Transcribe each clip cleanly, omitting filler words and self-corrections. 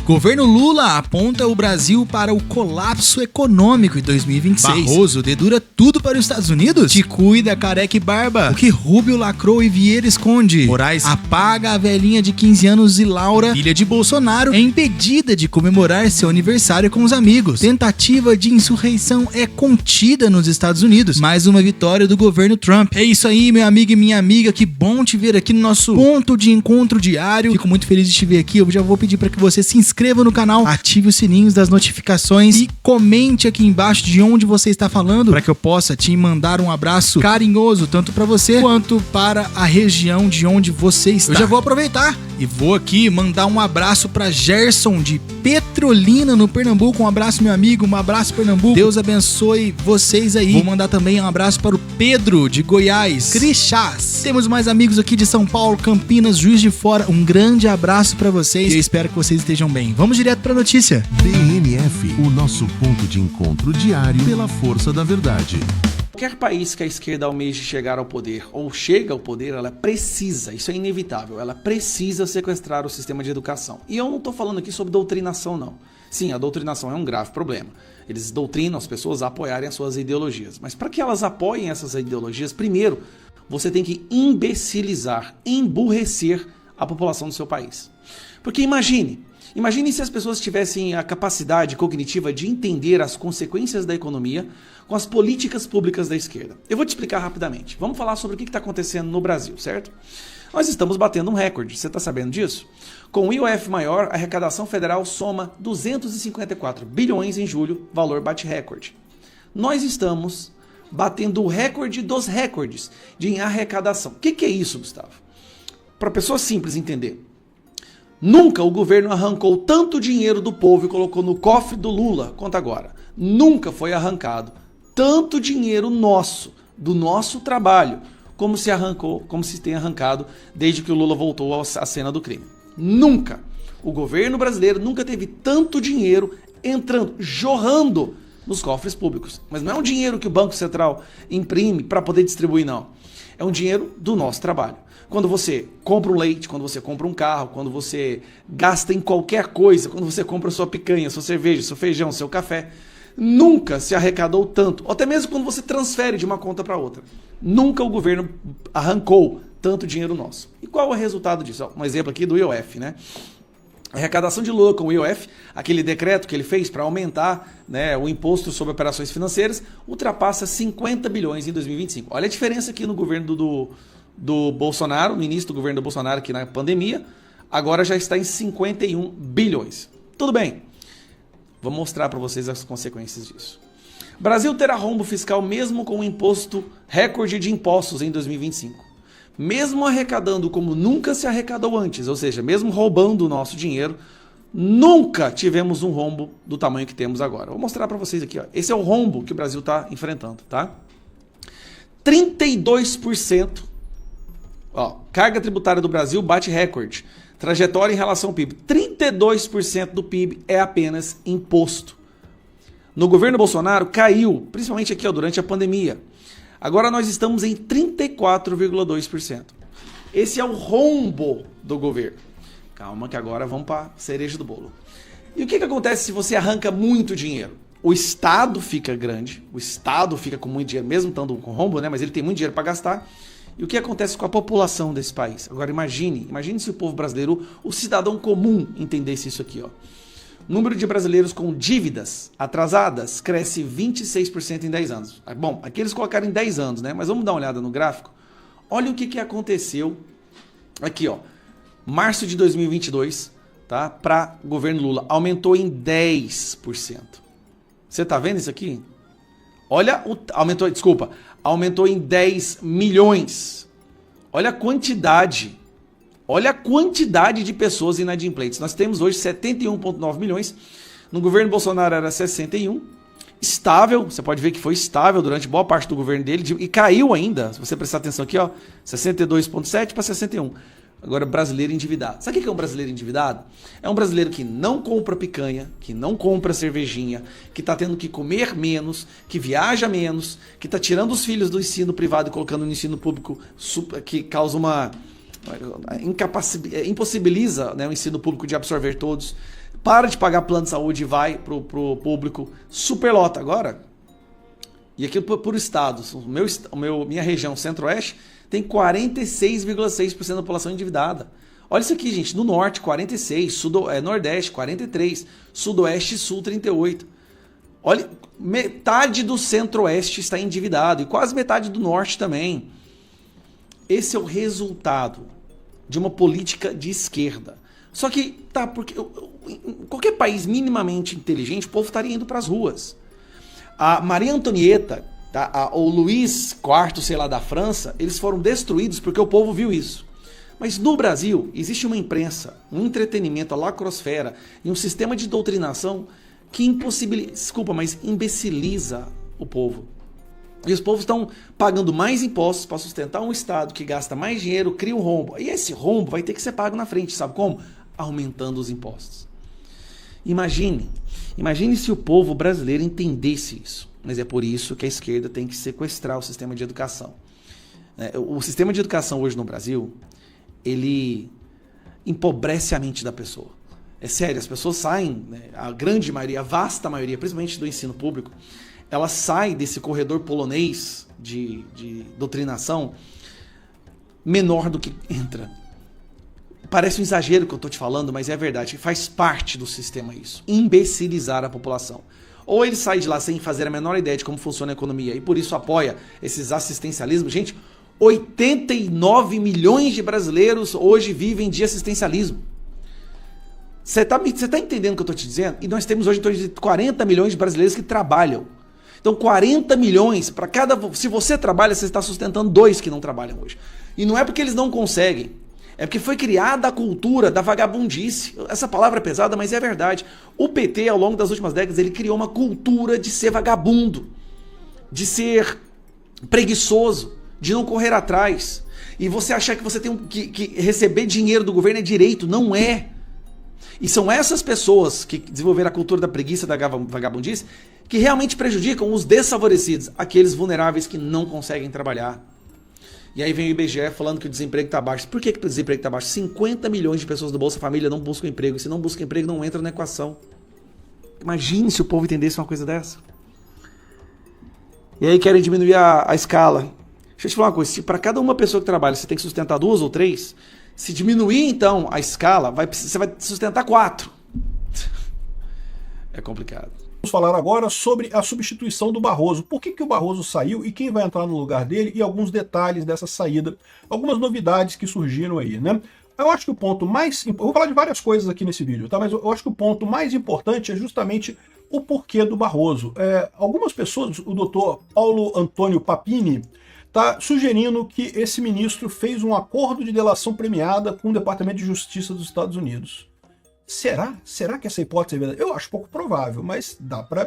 Governo Lula aponta o Brasil para o colapso econômico em 2026. Barroso dedura tudo para os Estados Unidos? Te cuida, careca e barba. O que Rubio lacrou e Vieira esconde? Moraes apaga a velhinha de 15 anos e Laura, filha de Bolsonaro, é impedida de comemorar seu aniversário com os amigos. Tentativa de insurreição é contida nos Estados Unidos. Mais uma vitória do governo Trump. É isso aí, meu amigo e minha amiga. Que bom te ver aqui no nosso ponto de encontro diário. Fico muito feliz de te ver aqui. Eu já vou pedir para que você se inscreva no canal, ative os sininhos das notificações e comente aqui embaixo de onde você está falando, para que eu possa te mandar um abraço carinhoso, tanto para você quanto para a região de onde você está. Eu já vou aproveitar e vou aqui mandar um abraço para Gerson de Petrolina, no Pernambuco. Um abraço, meu amigo, um abraço, Pernambuco. Deus abençoe vocês aí. Vou mandar também um abraço para o Pedro de Goiás, Crixás. Temos mais amigos aqui de São Paulo, Campinas, Juiz de Fora. Um grande abraço para vocês e eu espero que vocês estejam bem. Vamos direto para a notícia. BNF, o nosso ponto de encontro diário pela força da verdade. Qualquer país que a esquerda almeje chegar ao poder ou chega ao poder, ela precisa, isso é inevitável, ela precisa sequestrar o sistema de educação. E eu não estou falando aqui sobre doutrinação, não. Sim, a doutrinação é um grave problema. Eles doutrinam as pessoas a apoiarem as suas ideologias. Mas para que elas apoiem essas ideologias, primeiro, você tem que imbecilizar, emburrecer a população do seu país. Porque imagine se as pessoas tivessem a capacidade cognitiva de entender as consequências da economia com as políticas públicas da esquerda. Eu vou te explicar rapidamente. Vamos falar sobre o que está acontecendo no Brasil, certo? Nós estamos batendo um recorde, você está sabendo disso? Com o IOF maior, a arrecadação federal soma 254 bilhões em julho, valor bate recorde. Nós estamos batendo o recorde dos recordes de arrecadação. O que é isso, Gustavo? Para a pessoa simples entender. Nunca o governo arrancou tanto dinheiro do povo e colocou no cofre do Lula quanto agora. Nunca foi arrancado tanto dinheiro nosso, do nosso trabalho, como se tem arrancado desde que o Lula voltou à cena do crime. Nunca. O governo brasileiro nunca teve tanto dinheiro entrando, jorrando nos cofres públicos. Mas não é um dinheiro que o Banco Central imprime para poder distribuir, não. É um dinheiro do nosso trabalho. Quando você compra um leite, quando você compra um carro, quando você gasta em qualquer coisa, quando você compra sua picanha, sua cerveja, seu feijão, seu café, nunca se arrecadou tanto. Ou até mesmo quando você transfere de uma conta para outra. Nunca o governo arrancou tanto dinheiro nosso. E qual é o resultado disso? Um exemplo aqui do IOF, né? A arrecadação de Lula com o IOF, aquele decreto que ele fez para aumentar, né, o imposto sobre operações financeiras, ultrapassa 50 bilhões em 2025. Olha a diferença aqui no governo do Bolsonaro, o ministro do governo do Bolsonaro aqui na pandemia, agora já está em 51 bilhões. Tudo bem, vou mostrar para vocês as consequências disso. Brasil terá rombo fiscal mesmo com o imposto recorde de impostos em 2025. Mesmo arrecadando como nunca se arrecadou antes, ou seja, mesmo roubando o nosso dinheiro, nunca tivemos um rombo do tamanho que temos agora. Vou mostrar para vocês aqui, ó. Esse é o rombo que o Brasil está enfrentando, tá? 32%. Ó, carga tributária do Brasil bate recorde. Trajetória em relação ao PIB. 32% do PIB é apenas imposto. No governo Bolsonaro caiu, principalmente aqui, ó, durante a pandemia. Agora nós estamos em 34,2%. Esse é o rombo do governo. Calma que agora vamos para a cereja do bolo. E o que acontece se você arranca muito dinheiro? O Estado fica grande, o Estado fica com muito dinheiro, mesmo estando com rombo, né? Mas ele tem muito dinheiro para gastar. E o que acontece com a população desse país? Agora imagine se o povo brasileiro, o cidadão comum, entendesse isso aqui, ó. O número de brasileiros com dívidas atrasadas cresce 26% em 10 anos. Bom, aqui eles colocaram em 10 anos, né? Mas vamos dar uma olhada no gráfico. Olha o que aconteceu aqui, ó. Março de 2022, tá? Para governo Lula, aumentou em 10%. Você tá vendo isso aqui? Olha, aumentou em 10 milhões. Olha a quantidade. Olha a quantidade de pessoas inadimplentes. Nós temos hoje 71,9 milhões. No governo Bolsonaro era 61. Estável, você pode ver que foi estável durante boa parte do governo dele. E caiu ainda, se você prestar atenção aqui, ó, 62,7 para 61. Agora, brasileiro endividado. Sabe o que é um brasileiro endividado? É um brasileiro que não compra picanha, que não compra cervejinha, que está tendo que comer menos, que viaja menos, que está tirando os filhos do ensino privado e colocando no ensino público, que causa uma... impossibiliza, né, o ensino público de absorver todos. para de pagar plano de saúde e vai pro público, superlota. Agora, e aqui por estados, minha região centro-oeste tem 46,6% da população endividada. Olha isso aqui, gente, no norte 46, nordeste 43, sudoeste e sul 38. Olha, metade do centro-oeste está endividado e quase metade do norte também. Esse é o resultado de uma política de esquerda. Só que, porque em qualquer país minimamente inteligente, o povo estaria indo para as ruas. A Maria Antonieta, o Luís IV, sei lá, da França, eles foram destruídos porque o povo viu isso. Mas no Brasil, existe uma imprensa, um entretenimento, a lacrosfera e um sistema de doutrinação que imbeciliza o povo. E os povos estão pagando mais impostos para sustentar um Estado que gasta mais dinheiro, cria um rombo. E esse rombo vai ter que ser pago na frente, sabe como? Aumentando os impostos. Imagine se o povo brasileiro entendesse isso. Mas é por isso que a esquerda tem que sequestrar o sistema de educação. O sistema de educação hoje no Brasil, ele empobrece a mente da pessoa. É sério, as pessoas saem, né, a grande maioria, a vasta maioria, principalmente do ensino público, ela sai desse corredor polonês de doutrinação menor do que entra. Parece um exagero que eu estou te falando, mas é verdade, faz parte do sistema isso. Imbecilizar a população. Ou ele sai de lá sem fazer a menor ideia de como funciona a economia e por isso apoia esses assistencialismos. Gente, 89 milhões de brasileiros hoje vivem de assistencialismo. Você tá entendendo o que eu estou te dizendo? E nós temos hoje em torno de 40 milhões de brasileiros que trabalham. Então 40 milhões para cada... Se você trabalha, você está sustentando 2 que não trabalham hoje. E não é porque eles não conseguem. É porque foi criada a cultura da vagabundice. Essa palavra é pesada, mas é verdade. O PT, ao longo das últimas décadas, ele criou uma cultura de ser vagabundo, de ser preguiçoso, de não correr atrás. E você achar que você tem que receber dinheiro do governo é direito. Não é. E são essas pessoas que desenvolveram a cultura da preguiça, da vagabundice, que realmente prejudicam os desfavorecidos, aqueles vulneráveis que não conseguem trabalhar. E aí vem o IBGE falando que o desemprego está baixo. Por que o desemprego está baixo? 50 milhões de pessoas do Bolsa Família não buscam emprego. E se não buscam emprego, não entra na equação. Imagine se o povo entendesse uma coisa dessa. E aí querem diminuir a escala. Deixa eu te falar uma coisa. Se para cada uma pessoa que trabalha você tem que sustentar 2 ou 3, se diminuir então a escala, você vai sustentar 4. É complicado. Vamos falar agora sobre a substituição do Barroso. Por que o Barroso saiu e quem vai entrar no lugar dele e alguns detalhes dessa saída, algumas novidades que surgiram aí, né? Eu acho que o ponto mais... Eu vou falar de várias coisas aqui nesse vídeo, tá? Mas eu acho que o ponto mais importante é justamente o porquê do Barroso. Algumas pessoas, o doutor Paulo Antônio Papini, está sugerindo que esse ministro fez um acordo de delação premiada com o Departamento de Justiça dos Estados Unidos. Será? Será que essa hipótese é verdade? Eu acho pouco provável, mas dá pra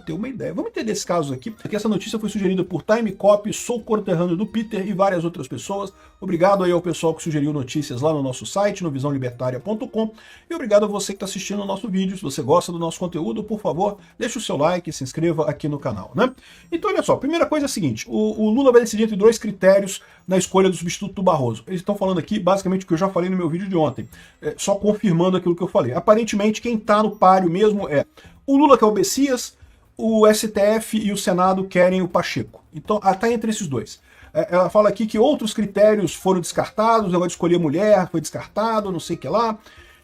ter uma ideia. Vamos entender esse caso aqui, porque essa notícia foi sugerida por Time Copy, sou conterrâneo do Peter e várias outras pessoas. Obrigado aí ao pessoal que sugeriu notícias lá no nosso site, no visãolibertaria.com. E obrigado a você que está assistindo o nosso vídeo. Se você gosta do nosso conteúdo, por favor, deixe o seu like e se inscreva aqui no canal, né? Então, olha só, a primeira coisa é a seguinte, o Lula vai decidir entre 2 critérios na escolha do substituto do Barroso. Eles estão falando aqui, basicamente, o que eu já falei no meu vídeo de ontem, só confirmando aquilo que eu falei. Aparentemente, quem está no páreo mesmo é o Lula, que é o Messias, o STF e o Senado querem o Pacheco. Então, está entre esses 2. Ela fala aqui que outros critérios foram descartados, ela vai escolher mulher, foi descartado, não sei o que lá.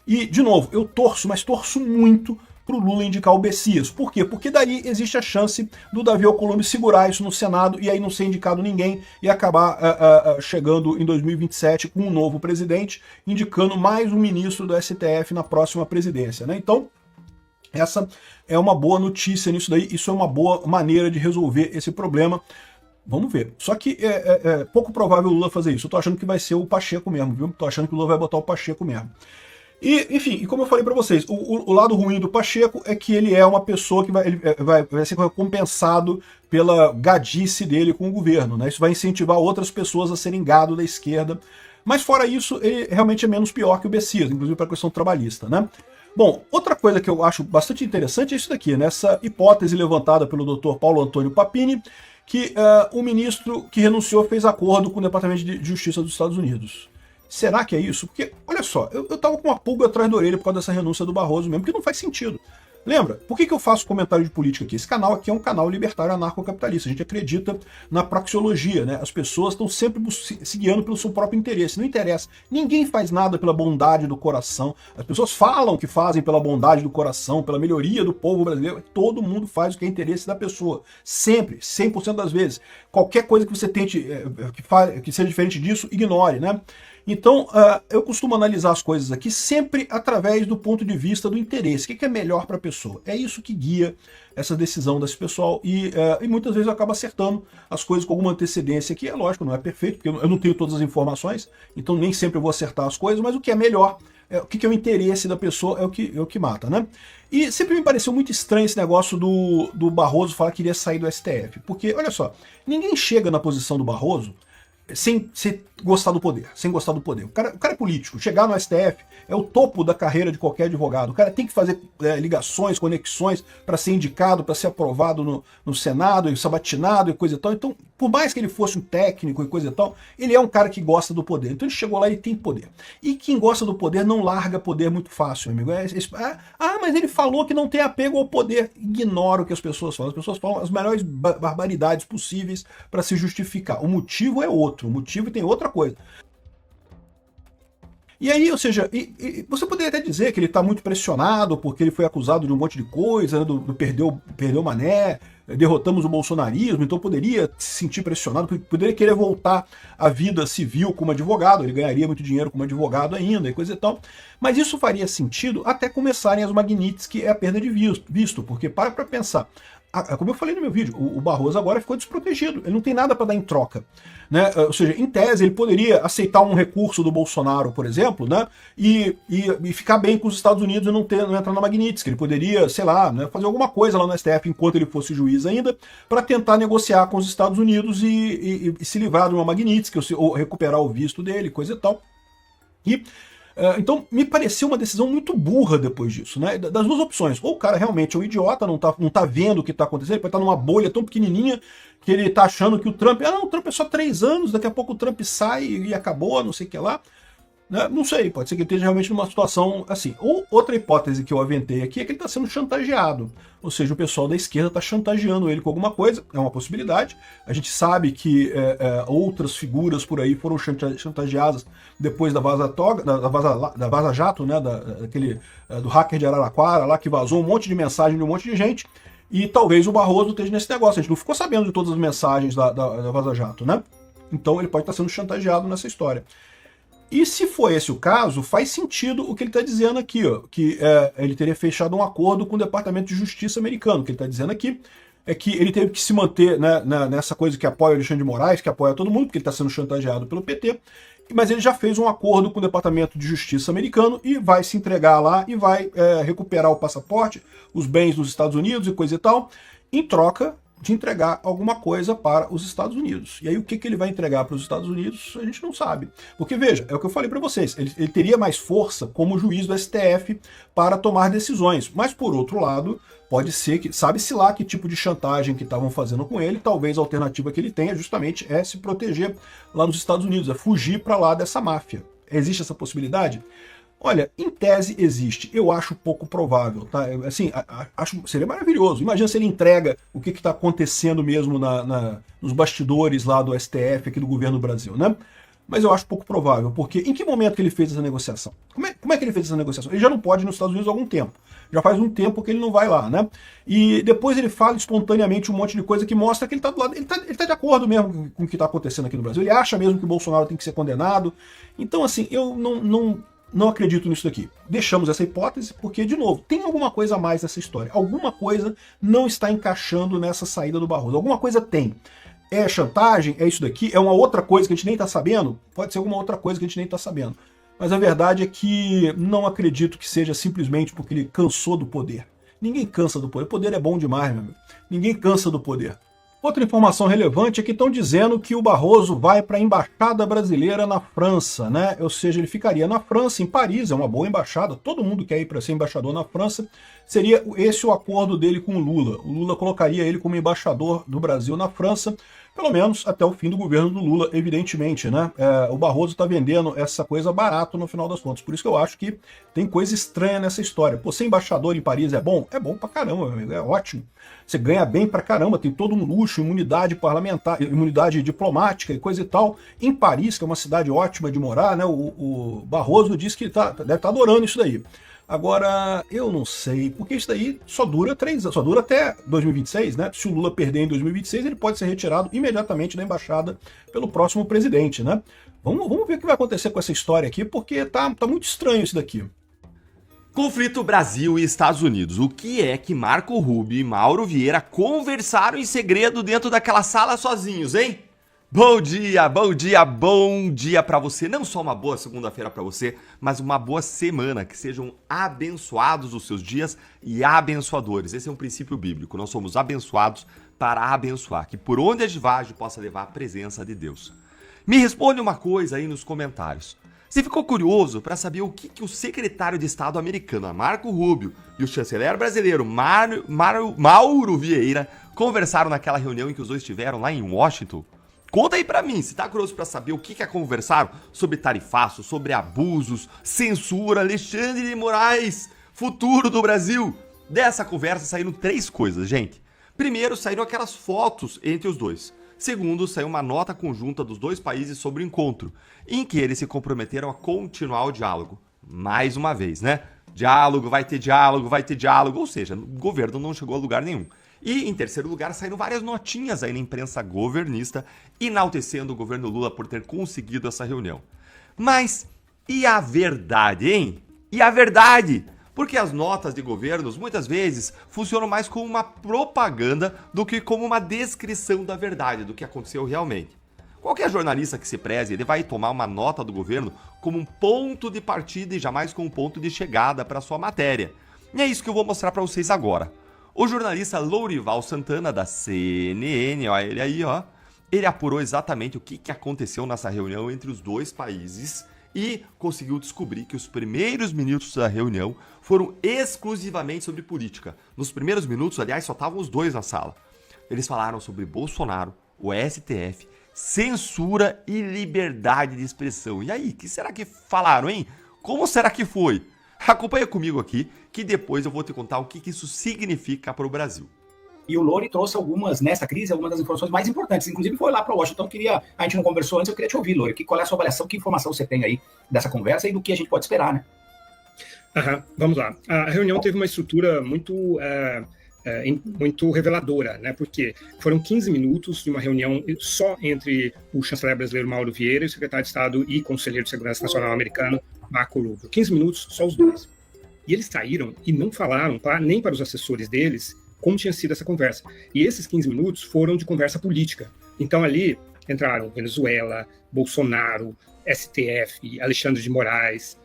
E, de novo, eu torço, mas torço muito para o Lula indicar o Messias. Por quê? Porque daí existe a chance do Davi Alcolumbre segurar isso no Senado e aí não ser indicado ninguém e acabar chegando em 2027 com um novo presidente, indicando mais um ministro do STF na próxima presidência, né? Então, essa é uma boa notícia nisso daí, isso é uma boa maneira de resolver esse problema. Vamos ver. Só que é pouco provável o Lula fazer isso. Eu tô achando que vai ser o Pacheco mesmo, viu? Tô achando que o Lula vai botar o Pacheco mesmo. E, enfim, e como eu falei para vocês, o lado ruim do Pacheco é que ele é uma pessoa que vai ser recompensado pela gadice dele com o governo, né? Isso vai incentivar outras pessoas a serem gado da esquerda. Mas fora isso, ele realmente é menos pior que o Messias, inclusive para a questão trabalhista, né? Bom, outra coisa que eu acho bastante interessante é isso daqui, né? Essa hipótese levantada pelo Dr. Paulo Antônio Papini, que o ministro que renunciou fez acordo com o Departamento de Justiça dos Estados Unidos. Será que é isso? Porque, olha só, eu tava com uma pulga atrás da orelha por causa dessa renúncia do Barroso mesmo, porque não faz sentido. Lembra? Por que eu faço comentário de política aqui? Esse canal aqui é um canal libertário anarcocapitalista. A gente acredita na praxeologia, né? As pessoas estão sempre se guiando pelo seu próprio interesse. Não interessa. Ninguém faz nada pela bondade do coração. As pessoas falam que fazem pela bondade do coração, pela melhoria do povo brasileiro. Todo mundo faz o que é interesse da pessoa. Sempre, 100% das vezes. Qualquer coisa que você tente que seja diferente disso, ignore, né? Então, eu costumo analisar as coisas aqui sempre através do ponto de vista do interesse. O que é melhor para a pessoa? É isso que guia essa decisão desse pessoal e muitas vezes eu acabo acertando as coisas com alguma antecedência, que é lógico, não é perfeito, porque eu não tenho todas as informações, então nem sempre eu vou acertar as coisas, mas o que é melhor, o que é o interesse da pessoa é o que mata, né? E sempre me pareceu muito estranho esse negócio do Barroso falar que iria sair do STF, porque, olha só, ninguém chega na posição do Barroso sem gostar do poder, sem gostar do poder. O cara é político, chegar no STF é o topo da carreira de qualquer advogado. O cara tem que fazer ligações, conexões para ser indicado, para ser aprovado no Senado, e sabatinado e coisa e tal. Então, por mais que ele fosse um técnico e coisa e tal, ele é um cara que gosta do poder. Então ele chegou lá e tem poder. E quem gosta do poder não larga poder muito fácil, amigo. Mas ele falou que não tem apego ao poder. Ignora o que as pessoas falam. As pessoas falam as melhores barbaridades possíveis para se justificar. O motivo é outro. O motivo tem outra coisa. E aí, ou seja, você poderia até dizer que ele está muito pressionado porque ele foi acusado de um monte de coisa, né, do perdeu mané, derrotamos o bolsonarismo, então poderia se sentir pressionado, poderia querer voltar à vida civil como advogado, ele ganharia muito dinheiro como advogado ainda e coisa e tal. Mas isso faria sentido até começarem as Magnitsky, que é a perda de visto, porque para pensar. Como eu falei no meu vídeo, o Barroso agora ficou desprotegido, ele não tem nada para dar em troca, né? Ou seja, em tese ele poderia aceitar um recurso do Bolsonaro, por exemplo, né? E ficar bem com os Estados Unidos e não entrar na Magnitsky. Ele poderia, sei lá, né, fazer alguma coisa lá no STF enquanto ele fosse juiz ainda, para tentar negociar com os Estados Unidos e se livrar de uma Magnitsky ou recuperar o visto dele, coisa e tal. Então, me pareceu uma decisão muito burra depois disso, né? Das duas opções. Ou o cara realmente é um idiota, não tá vendo o que tá acontecendo, ele pode estar numa bolha tão pequenininha que ele tá achando que o Trump... o Trump é só 3 anos, daqui a pouco o Trump sai e acabou, não sei o que lá. Né? Não sei, pode ser que ele esteja realmente numa situação assim. Ou outra hipótese que eu aventei aqui é que ele está sendo chantageado. Ou seja, o pessoal da esquerda está chantageando ele com alguma coisa, é uma possibilidade. A gente sabe que outras figuras por aí foram chantageadas depois da Vaza Jato, né? Do hacker de Araraquara, lá que vazou um monte de mensagem de um monte de gente. E talvez o Barroso esteja nesse negócio. A gente não ficou sabendo de todas as mensagens da Vaza Jato, né? Então ele pode estar sendo chantageado nessa história. E se for esse o caso, faz sentido o que ele está dizendo aqui, ó, que ele teria fechado um acordo com o Departamento de Justiça americano. O que ele está dizendo aqui é que ele teve que se manter, né, nessa coisa que apoia o Alexandre de Moraes, que apoia todo mundo, porque ele está sendo chantageado pelo PT, mas ele já fez um acordo com o Departamento de Justiça americano e vai se entregar lá e vai recuperar o passaporte, os bens dos Estados Unidos e coisa e tal, em troca de entregar alguma coisa para os Estados Unidos. E aí o que ele vai entregar para os Estados Unidos, a gente não sabe. Porque, veja, é o que eu falei para vocês, ele teria mais força como juiz do STF para tomar decisões. Mas, por outro lado, pode ser que, sabe-se lá que tipo de chantagem que estavam fazendo com ele, talvez a alternativa que ele tenha justamente é se proteger lá nos Estados Unidos, é fugir para lá dessa máfia. Existe essa possibilidade? Olha, em tese existe, eu acho pouco provável, tá? Assim, seria maravilhoso. Imagina se ele entrega o que está acontecendo mesmo nos bastidores lá do STF, aqui do governo do Brasil, né? Mas eu acho pouco provável, porque em que momento que ele fez essa negociação? Como é que ele fez essa negociação? Ele já não pode ir nos Estados Unidos há algum tempo. Já faz um tempo que ele não vai lá, né? E depois ele fala espontaneamente um monte de coisa que mostra que ele está do lado, ele tá de acordo mesmo com o que está acontecendo aqui no Brasil. Ele acha mesmo que o Bolsonaro tem que ser condenado. Então, assim, eu não acredito nisso daqui. Deixamos essa hipótese porque, de novo, tem alguma coisa a mais nessa história. Alguma coisa não está encaixando nessa saída do Barroso. Alguma coisa tem. É chantagem? É isso daqui? É uma outra coisa que a gente nem está sabendo? Pode ser alguma outra coisa que a gente nem está sabendo. Mas a verdade é que não acredito que seja simplesmente porque ele cansou do poder. Ninguém cansa do poder. O poder é bom demais, meu amigo. Ninguém cansa do poder. Outra informação relevante é que estão dizendo que o Barroso vai para a Embaixada Brasileira na França, né? Ou seja, ele ficaria na França, em Paris, é uma boa embaixada, todo mundo quer ir para ser embaixador na França. Seria esse o acordo dele com o Lula. O Lula colocaria ele como embaixador do Brasil na França, Pelo menos até o fim do governo do Lula, evidentemente, né? O Barroso tá vendendo essa coisa barato no final das contas. Por isso que eu acho que tem coisa estranha nessa história. Pô, ser embaixador em Paris é bom? É bom pra caramba, meu amigo, é ótimo. Você ganha bem pra caramba, tem todo um luxo, imunidade parlamentar, imunidade diplomática e coisa e tal. Em Paris, que é uma cidade ótima de morar, né? O Barroso diz que deve estar adorando isso daí. Agora, eu não sei, porque isso daí só dura 3 anos, só dura até 2026, né? Se o Lula perder em 2026, ele pode ser retirado imediatamente da embaixada pelo próximo presidente, né? Vamos ver o que vai acontecer com essa história aqui, porque tá muito estranho isso daqui. Conflito Brasil e Estados Unidos. O que é que Marco Rubio e Mauro Vieira conversaram em segredo dentro daquela sala sozinhos, hein? Bom dia, bom dia, bom dia pra você. Não só uma boa segunda-feira pra você, mas uma boa semana. Que sejam abençoados os seus dias e abençoadores. Esse é um princípio bíblico. Nós somos abençoados para abençoar. Que por onde a gente vá, a gente possa levar a presença de Deus. Me responde uma coisa aí nos comentários. Você ficou curioso para saber o que o secretário de Estado americano, Marco Rubio, e o chanceler brasileiro, Mauro Vieira, conversaram naquela reunião em que os dois estiveram lá em Washington? Conta aí pra mim, se tá curioso pra saber o que conversaram sobre tarifaço, sobre abusos, censura, Alexandre de Moraes, futuro do Brasil. Dessa conversa saíram 3 coisas, gente. Primeiro, saíram aquelas fotos entre os dois. Segundo, saiu uma nota conjunta dos 2 países sobre o encontro, em que eles se comprometeram a continuar o diálogo. Mais uma vez, né? Diálogo, vai ter diálogo, ou seja, o governo não chegou a lugar nenhum. E, em terceiro lugar, saíram várias notinhas aí na imprensa governista, enaltecendo o governo Lula por ter conseguido essa reunião. Mas, e a verdade, hein? E a verdade? Porque as notas de governos, muitas vezes, funcionam mais como uma propaganda do que como uma descrição da verdade, do que aconteceu realmente. Qualquer jornalista que se preze, ele vai tomar uma nota do governo como um ponto de partida e jamais como um ponto de chegada para sua matéria. E é isso que eu vou mostrar para vocês agora. O jornalista Lourival Santana, da CNN, ó, ele aí, ó, ele apurou exatamente o que aconteceu nessa reunião entre os 2 países e conseguiu descobrir que os primeiros minutos da reunião foram exclusivamente sobre política. Nos primeiros minutos, aliás, só estavam os 2 na sala. Eles falaram sobre Bolsonaro, o STF, censura e liberdade de expressão. E aí, o que será que falaram, hein? Como será que foi? Acompanha comigo aqui, que depois eu vou te contar o que isso significa para o Brasil. E o Louri trouxe nessa crise, algumas das informações mais importantes. Inclusive foi lá para Washington, a gente não conversou antes, eu queria te ouvir, Louri. Qual é a sua avaliação, que informação você tem aí dessa conversa e do que a gente pode esperar, né? Vamos lá. A reunião teve uma estrutura muito reveladora, né? Porque foram 15 minutos de uma reunião só entre o chanceler brasileiro Mauro Vieira e o secretário de Estado e conselheiro de Segurança Nacional americano Marco Rubio. 15 minutos, só os 2. E eles saíram e não falaram nem para os assessores deles como tinha sido essa conversa. E esses 15 minutos foram de conversa política. Então ali entraram Venezuela, Bolsonaro, STF, Alexandre de Moraes,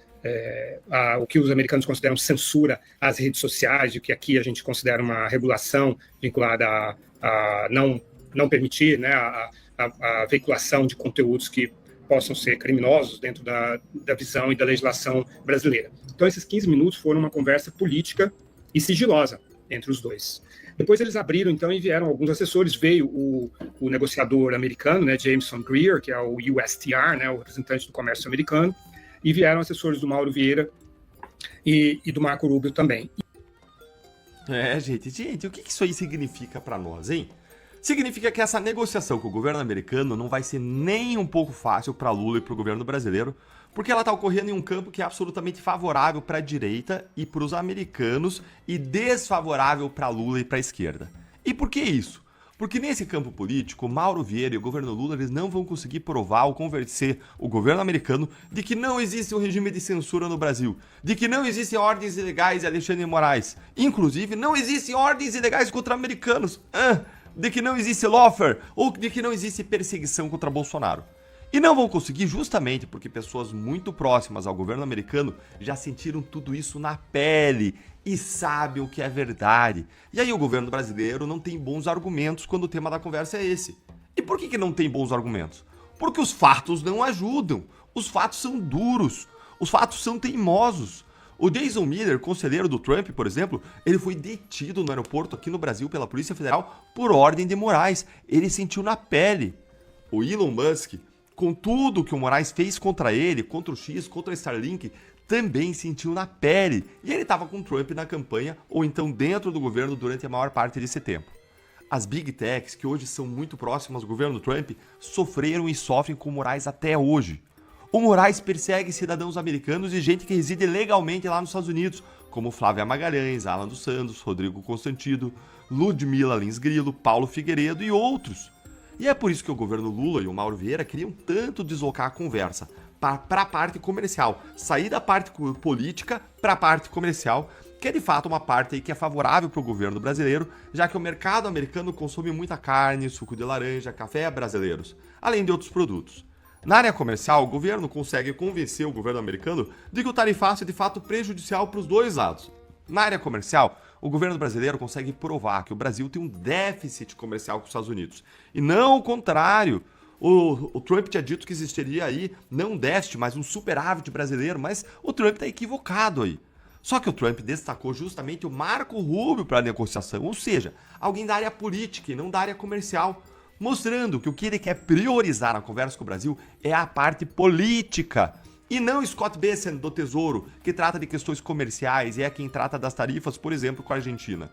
o que os americanos consideram censura às redes sociais, o que aqui a gente considera uma regulação vinculada a não permitir, né, a veiculação de conteúdos que possam ser criminosos dentro da visão e da legislação brasileira. Então, esses 15 minutos foram uma conversa política e sigilosa entre os 2. Depois eles abriram, então, e vieram alguns assessores. Veio o negociador americano, né, Jameson Greer, que é o USTR, né, o representante do comércio americano, e vieram assessores do Mauro Vieira e do Marco Rubio também. Gente, o que isso aí significa para nós, hein? Significa que essa negociação com o governo americano não vai ser nem um pouco fácil para Lula e para o governo brasileiro, porque ela está ocorrendo em um campo que é absolutamente favorável para a direita e para os americanos e desfavorável para Lula e para a esquerda. E por que isso? Porque nesse campo político, Mauro Vieira e o governo Lula eles não vão conseguir provar ou convencer o governo americano de que não existe um regime de censura no Brasil, de que não existem ordens ilegais de Alexandre de Moraes, inclusive não existem ordens ilegais contra americanos, de que não existe lawfare ou de que não existe perseguição contra Bolsonaro. E não vão conseguir justamente porque pessoas muito próximas ao governo americano já sentiram tudo isso na pele e sabem o que é verdade. E aí o governo brasileiro não tem bons argumentos quando o tema da conversa é esse. E por que não tem bons argumentos? Porque os fatos não ajudam. Os fatos são duros. Os fatos são teimosos. O Jason Miller, conselheiro do Trump, por exemplo, ele foi detido no aeroporto aqui no Brasil pela Polícia Federal por ordem de Moraes. Ele sentiu na pele. O Elon Musk, com tudo que o Moraes fez contra ele, contra o X, contra a Starlink, também sentiu na pele. E ele estava com o Trump na campanha ou então dentro do governo durante a maior parte desse tempo. As Big Techs, que hoje são muito próximas do governo do Trump, sofreram e sofrem com o Moraes até hoje. O Moraes persegue cidadãos americanos e gente que reside legalmente lá nos Estados Unidos, como Flávia Magalhães, Alan dos Santos, Rodrigo Constantino, Ludmila Lins Grilo, Paulo Figueiredo e outros. E é por isso que o governo Lula e o Mauro Vieira queriam tanto deslocar a conversa para a parte comercial, sair da parte política para a parte comercial, que é de fato uma parte aí que é favorável para o governo brasileiro, já que o mercado americano consome muita carne, suco de laranja, café brasileiros, além de outros produtos. Na área comercial, o governo consegue convencer o governo americano de que o tarifaço é de fato prejudicial para os dois lados. Na área comercial, o governo brasileiro consegue provar que o Brasil tem um déficit comercial com os Estados Unidos. E não o contrário. O Trump tinha dito que existiria aí não um déficit, mas um superávit brasileiro, mas o Trump está equivocado aí. Só que o Trump destacou justamente o Marco Rubio para a negociação, ou seja, alguém da área política e não da área comercial, mostrando que o que ele quer priorizar na conversa com o Brasil é a parte política. E não Scott Bessent do Tesouro, que trata de questões comerciais e é quem trata das tarifas, por exemplo, com a Argentina.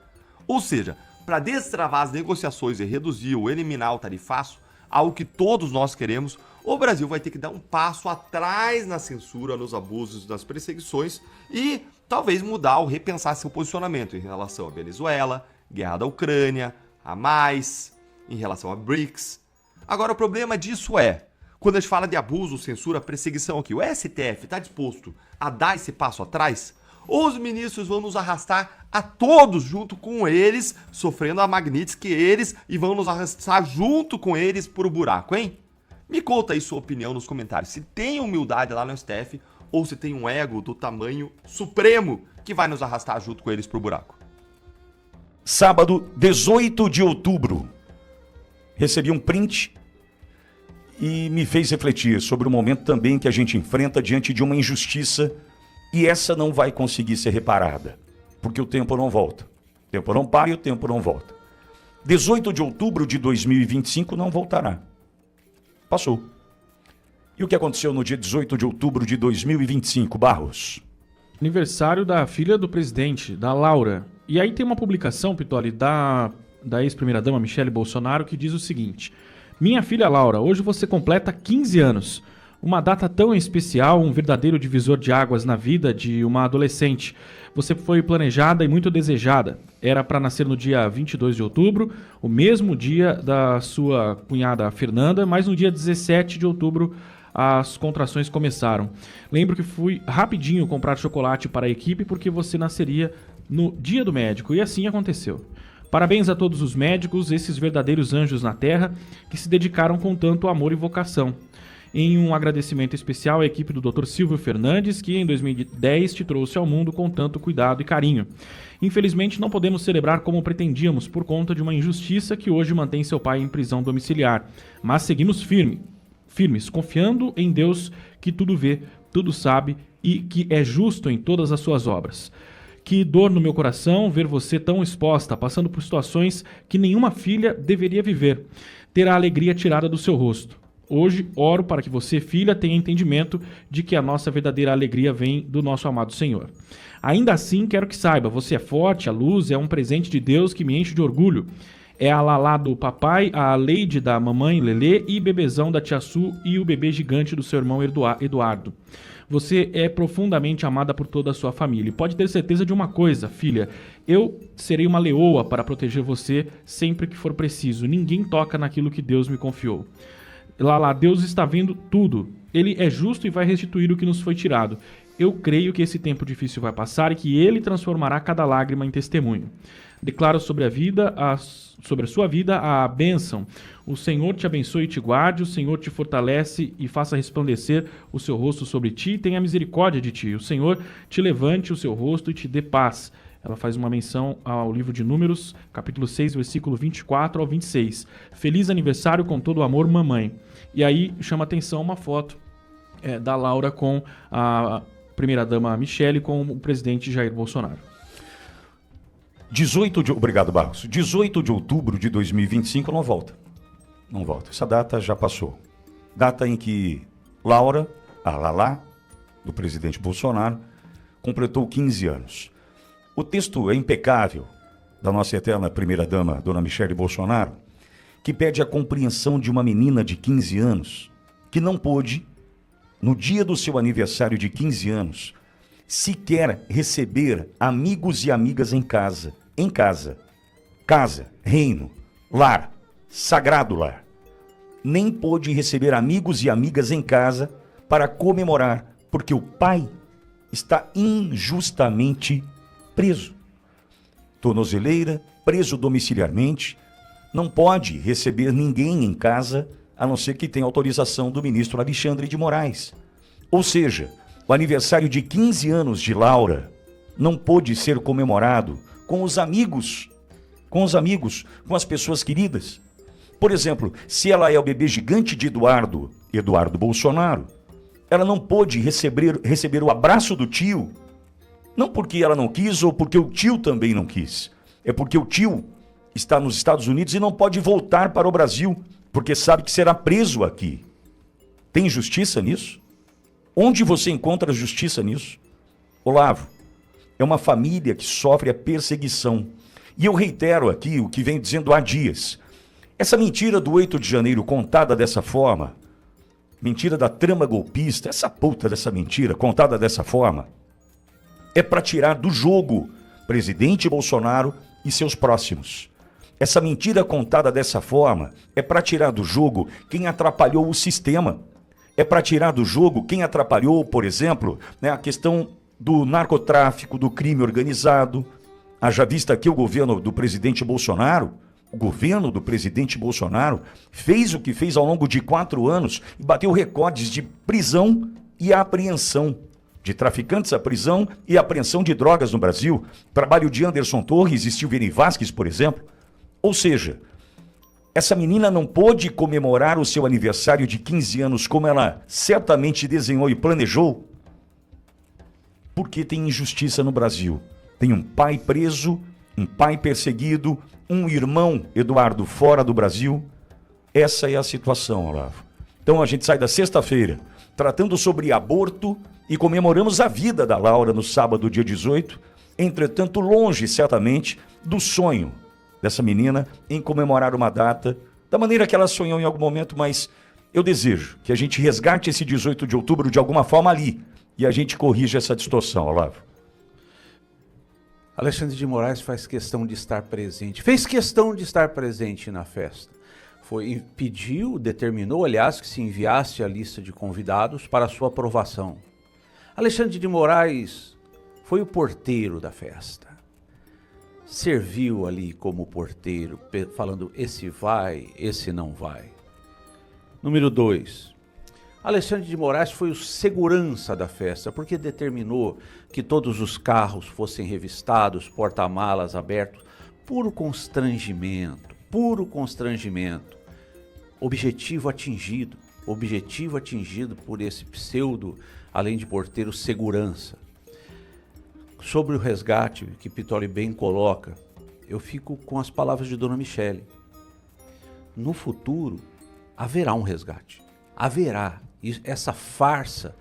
Ou seja, para destravar as negociações e reduzir ou eliminar o tarifaço, algo que todos nós queremos, o Brasil vai ter que dar um passo atrás na censura, nos abusos, nas perseguições e talvez mudar ou repensar seu posicionamento em relação à Venezuela, guerra da Ucrânia, a mais, em relação a BRICS. Agora, o problema disso é, quando a gente fala de abuso, censura, perseguição aqui, o STF está disposto a dar esse passo atrás? Ou os ministros vão nos arrastar a todos junto com eles, sofrendo a Magnitsky eles, e vão nos arrastar junto com eles por o buraco, hein? Me conta aí sua opinião nos comentários, se tem humildade lá no STF ou se tem um ego do tamanho supremo que vai nos arrastar junto com eles pro buraco. Sábado, 18 de outubro, recebi um print e me fez refletir sobre o momento também que a gente enfrenta diante de uma injustiça e essa não vai conseguir ser reparada, porque o tempo não volta. O tempo não para e o tempo não volta. 18 de outubro de 2025 não voltará. Passou. E o que aconteceu no dia 18 de outubro de 2025, Barros? Aniversário da filha do presidente, da Laura. E aí tem uma publicação, Pitoli, da ex-primeira-dama Michele Bolsonaro, que diz o seguinte: minha filha Laura, hoje você completa 15 anos. Uma data tão especial, um verdadeiro divisor de águas na vida de uma adolescente. Você foi planejada e muito desejada. Era para nascer no dia 22 de outubro, o mesmo dia da sua cunhada Fernanda, mas no dia 17 de outubro as contrações começaram. Lembro que fui rapidinho comprar chocolate para a equipe porque você nasceria no dia do médico, e assim aconteceu. Parabéns a todos os médicos, esses verdadeiros anjos na terra, que se dedicaram com tanto amor e vocação. Em um agradecimento especial à equipe do Dr. Silvio Fernandes, que em 2010 te trouxe ao mundo com tanto cuidado e carinho. Infelizmente não podemos celebrar como pretendíamos por conta de uma injustiça que hoje mantém seu pai em prisão domiciliar, mas seguimos firmes, confiando em Deus que tudo vê, tudo sabe e que é justo em todas as suas obras. Que dor no meu coração ver você tão exposta, passando por situações que nenhuma filha deveria viver, ter a alegria tirada do seu rosto. Hoje, oro para que você, filha, tenha entendimento de que a nossa verdadeira alegria vem do nosso amado Senhor. Ainda assim, quero que saiba, você é forte, a luz é um presente de Deus que me enche de orgulho. É a Lalá do papai, a Leide da mamãe Lelê e bebezão da tia Su e o bebê gigante do seu irmão Eduardo. Você é profundamente amada por toda a sua família. E pode ter certeza de uma coisa, filha. Eu serei uma leoa para proteger você sempre que for preciso. Ninguém toca naquilo que Deus me confiou. Lá, Deus está vendo tudo. Ele é justo e vai restituir o que nos foi tirado. Eu creio que esse tempo difícil vai passar e que Ele transformará cada lágrima em testemunho. Declaro sobre sobre a sua vida a bênção. O Senhor te abençoe e te guarde, o Senhor te fortalece e faça resplandecer o seu rosto sobre ti e tenha misericórdia de ti. O Senhor te levante o seu rosto e te dê paz. Ela faz uma menção ao livro de Números, capítulo 6, versículo 24 ao 26. Feliz aniversário com todo o amor, mamãe. E aí chama atenção uma foto da Laura com primeira-dama Michele com o presidente Jair Bolsonaro. Obrigado, Barros. 18 de outubro de 2025 não volta. Não volta. Essa data já passou. Data em que Laura, a Lalá, do presidente Bolsonaro, completou 15 anos. O texto é impecável da nossa eterna primeira-dama, dona Michele Bolsonaro, que pede a compreensão de uma menina de 15 anos que não pôde, no dia do seu aniversário de 15 anos, sequer receber amigos e amigas em casa. Em casa. Casa, reino, lar, sagrado lar. Nem pôde receber amigos e amigas em casa para comemorar, porque o pai está injustamente preso. Tornozeleira, preso domiciliarmente, não pode receber ninguém em casa, a não ser que tenha autorização do ministro Alexandre de Moraes. Ou seja, o aniversário de 15 anos de Laura não pôde ser comemorado com os amigos, com as pessoas queridas. Por exemplo, se ela é o bebê gigante de Eduardo Bolsonaro, ela não pôde receber o abraço do tio, não porque ela não quis ou porque o tio também não quis. É porque o tio está nos Estados Unidos e não pode voltar para o Brasil, porque sabe que será preso aqui. Tem justiça nisso? Onde você encontra justiça nisso? Olavo, é uma família que sofre a perseguição. E eu reitero aqui o que venho dizendo há dias. Essa mentira do 8 de janeiro contada dessa forma, mentira da trama golpista, essa puta dessa mentira contada dessa forma, é para tirar do jogo presidente Bolsonaro e seus próximos. Essa mentira contada dessa forma é para tirar do jogo quem atrapalhou o sistema. É para tirar do jogo quem atrapalhou, por exemplo, a questão do narcotráfico, do crime organizado. Haja vista que o governo do presidente Bolsonaro fez o que fez ao longo de 4 anos e bateu recordes de prisão e apreensão. De traficantes à prisão e apreensão de drogas no Brasil. Trabalho de Anderson Torres e Silvini Vasquez, por exemplo. Ou seja, essa menina não pôde comemorar o seu aniversário de 15 anos como ela certamente desenhou e planejou, porque tem injustiça no Brasil. Tem um pai preso, um pai perseguido, um irmão, Eduardo, fora do Brasil. Essa é a situação, Olavo. Então a gente sai da sexta-feira tratando sobre aborto e comemoramos a vida da Laura no sábado, dia 18, entretanto longe, certamente, do sonho dessa menina em comemorar uma data da maneira que ela sonhou em algum momento, mas eu desejo que a gente resgate esse 18 de outubro de alguma forma ali e a gente corrija essa distorção, Olavo. Alexandre de Moraes faz questão de estar presente, fez questão de estar presente na festa. Determinou, aliás, que se enviasse a lista de convidados para sua aprovação. Alexandre de Moraes foi o porteiro da festa. Serviu ali como porteiro, falando esse vai, esse não vai. Número 2. Alexandre de Moraes foi o segurança da festa, porque determinou que todos os carros fossem revistados, porta-malas abertos. Puro constrangimento. Objetivo atingido por esse pseudo, além de porteiro, segurança. Sobre o resgate, que Pittoli bem coloca, eu fico com as palavras de Dona Michele. No futuro, haverá um resgate. Haverá. Essa farsa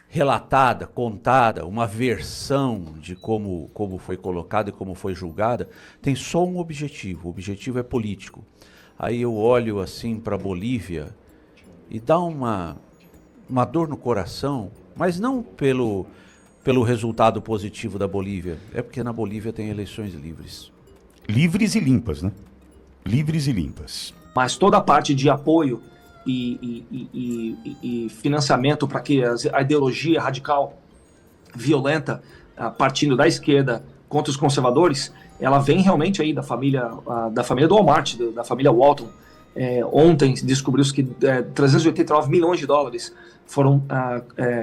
relatada, contada, uma versão de como foi colocada e como foi julgada, tem só um objetivo. O objetivo é político. Aí eu olho assim para a Bolívia e dá uma dor no coração, mas não pelo resultado positivo da Bolívia, é porque na Bolívia tem eleições livres. Livres e limpas, né? Livres e limpas. Mas toda a parte de apoio e financiamento para que a ideologia radical, violenta, partindo da esquerda contra os conservadores, ela vem realmente aí da família do Walmart, da família Walton. Ontem descobriu-se que 389 milhões de dólares foram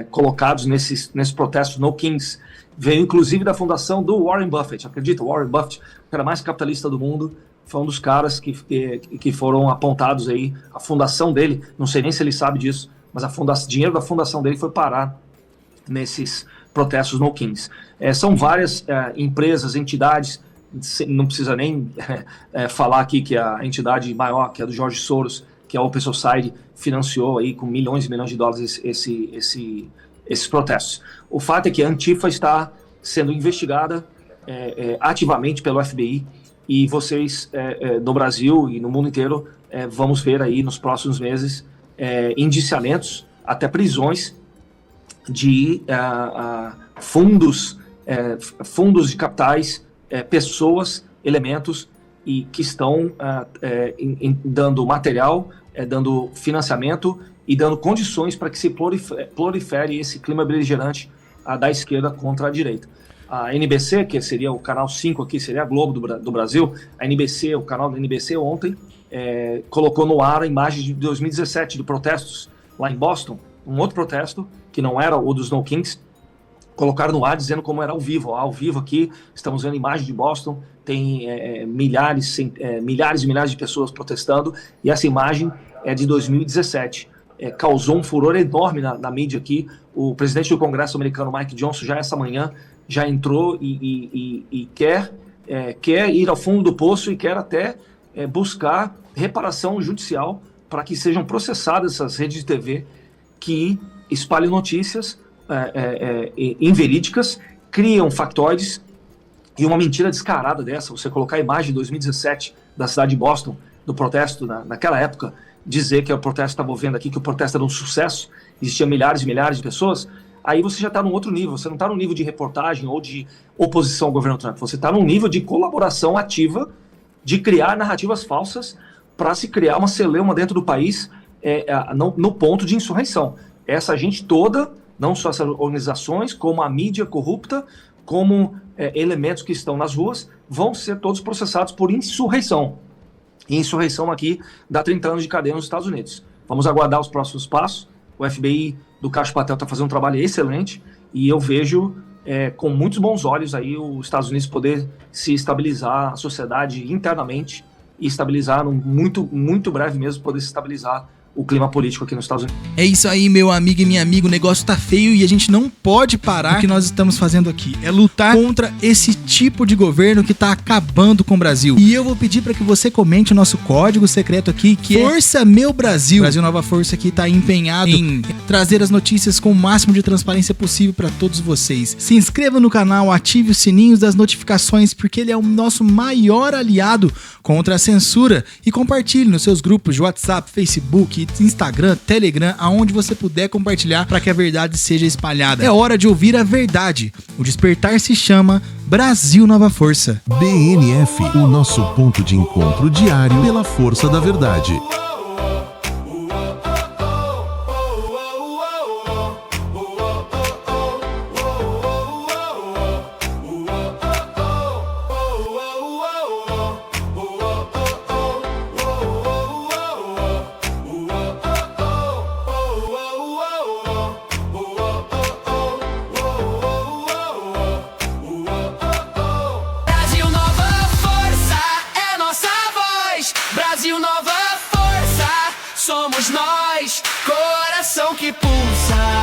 colocados nesses protestos no Kings. Veio inclusive da fundação do Warren Buffett. Acredita, Warren Buffett, o cara mais capitalista do mundo, foi um dos caras que foram apontados aí. A fundação dele, não sei nem se ele sabe disso, mas dinheiro da fundação dele foi parar nesses protestos no Kings. São várias empresas, entidades, não precisa nem falar aqui que a entidade maior, que é do George Soros, que é a Open Society, financiou aí com milhões e milhões de dólares esses protestos. O fato é que a Antifa está sendo investigada ativamente pelo FBI, e vocês no Brasil e no mundo inteiro vamos ver aí nos próximos meses indiciamentos, até prisões de fundos de capitais, pessoas, elementos e que estão dando material, dando financiamento e dando condições para que se prolifere esse clima beligerante da esquerda contra a direita. A NBC, que seria o canal 5 aqui, seria a Globo do Brasil, a NBC, o canal da NBC ontem, colocou no ar a imagem de 2017 de protestos lá em Boston, um outro protesto, que não era o dos Snow Kings, colocaram no ar dizendo como era ao vivo. Ao vivo aqui, estamos vendo imagem de Boston, tem milhares e milhares de pessoas protestando, e essa imagem é de 2017. Causou um furor enorme na mídia aqui. O presidente do Congresso americano, Mike Johnson, já essa manhã, já entrou e quer ir ao fundo do poço e quer até buscar reparação judicial para que sejam processadas essas redes de TV que espalham notícias inverídicas, criam factoides, e uma mentira descarada dessa, você colocar a imagem de 2017 da cidade de Boston, do protesto naquela época, dizer que o protesto estava vendo aqui, que o protesto era um sucesso, existiam milhares e milhares de pessoas, aí você já está num outro nível, você não está num nível de reportagem ou de oposição ao governo Trump, você está num nível de colaboração ativa, de criar narrativas falsas para se criar uma celeuma dentro do país no ponto de insurreição. Essa gente toda, não só essas organizações, como a mídia corrupta, como elementos que estão nas ruas, vão ser todos processados por insurreição. E insurreição aqui dá 30 anos de cadeia nos Estados Unidos. Vamos aguardar os próximos passos. O FBI do Kash Patel está fazendo um trabalho excelente, e eu vejo com muitos bons olhos aí os Estados Unidos poder se estabilizar, a sociedade internamente, e estabilizar, muito, muito breve mesmo, poder se estabilizar o clima político aqui nos Estados Unidos. É isso aí, meu amigo e minha amiga, o negócio tá feio e a gente não pode parar. O que nós estamos fazendo aqui é lutar contra esse tipo de governo que tá acabando com o Brasil. E eu vou pedir para que você comente o nosso código secreto aqui, que é Força Meu Brasil. Brasil Nova Força aqui tá empenhado em trazer as notícias com o máximo de transparência possível para todos vocês. Se inscreva no canal, ative os sininhos das notificações, porque ele é o nosso maior aliado contra a censura, e compartilhe nos seus grupos de WhatsApp, Facebook, Instagram, Telegram, aonde você puder compartilhar para que a verdade seja espalhada. É hora de ouvir a verdade. O despertar se chama Brasil Nova Força. BNF, o nosso ponto de encontro diário pela força da verdade. Brasil Nova Força, somos nós, coração que pulsa.